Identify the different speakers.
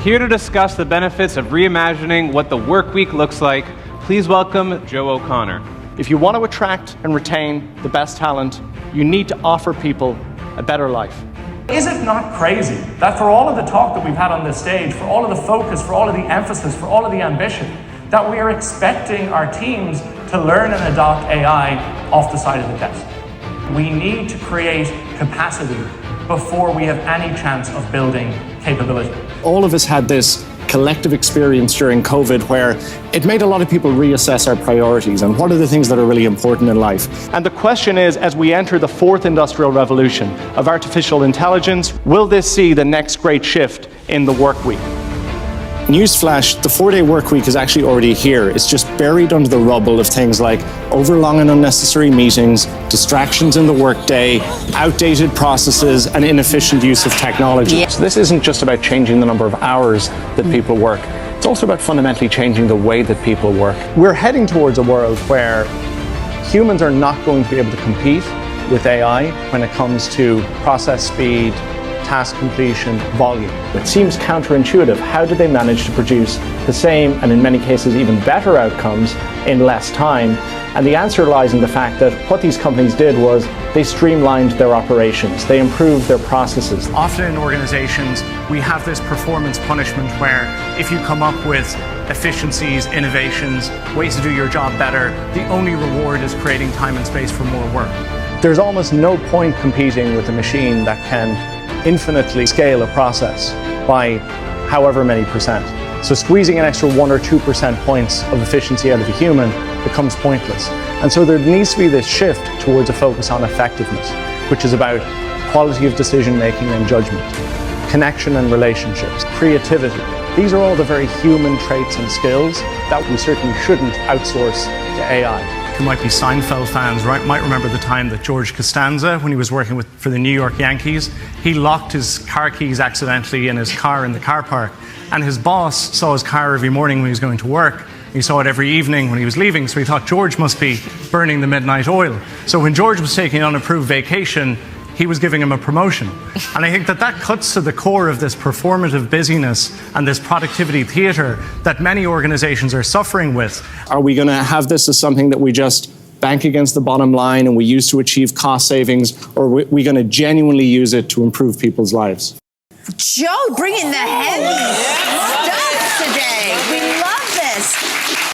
Speaker 1: Here to discuss the benefits of reimagining what the work week looks like, please welcome Joe O'Connor.
Speaker 2: If you want to attract and retain the best talent, you need to offer people a better life.
Speaker 3: Is it not crazy that for all of the talk that we've had on this stage, for all of the focus, for all of the emphasis, for all of the ambition, that we are expecting our teams to learn and adopt AI off the side of the desk? We need to create capacity before we have any chance of building capability.
Speaker 2: All of us had this collective experience during COVID where it made a lot of people reassess our priorities and what are the things that are really important in life. And the question is, as we enter the fourth industrial revolution of artificial intelligence, will this see the next great shift in the work week? Newsflash, the 4-day work week is actually already here. It's just buried under the rubble of things like overlong and unnecessary meetings, distractions in the workday, outdated processes, and inefficient use of technology. Yeah. So this isn't just about changing the number of hours that people work. It's also about fundamentally changing the way that people work. We're heading towards a world where humans are not going to be able to compete with AI when it comes to process speed, task completion, volume. It seems counterintuitive. How do they manage to produce the same, and in many cases even better outcomes in less time? And the answer lies in the fact that what these companies did was they streamlined their operations, they improved their processes. Often in organizations, we have this performance punishment where if you come up with efficiencies, innovations, ways to do your job better, the only reward is creating time and space for more work. There's almost no point competing with a machine that can infinitely scale a process by however many percent. So squeezing an extra 1 or 2% points of efficiency out of a human becomes pointless. And so there needs to be this shift towards a focus on effectiveness, which is about quality of decision making and judgment, connection and relationships, creativity. These are all the very human traits and skills that we certainly shouldn't outsource to AI.
Speaker 4: Who might be Seinfeld fans, right, might remember the time that George Costanza, when he was working for the New York Yankees, he locked his car keys accidentally in his car in the car park. And his boss saw his car every morning when he was going to work. He saw it every evening when he was leaving, so he thought George must be burning the midnight oil. So when George was taking an unapproved vacation, he was giving him a promotion. And I think that cuts to the core of this performative busyness and this productivity theater that many organizations are suffering with.
Speaker 2: Are we going to have this as something that we just bank against the bottom line and we use to achieve cost savings, or are we going to genuinely use it to improve people's lives?
Speaker 5: Joe, bringing the heavy stuff today. We love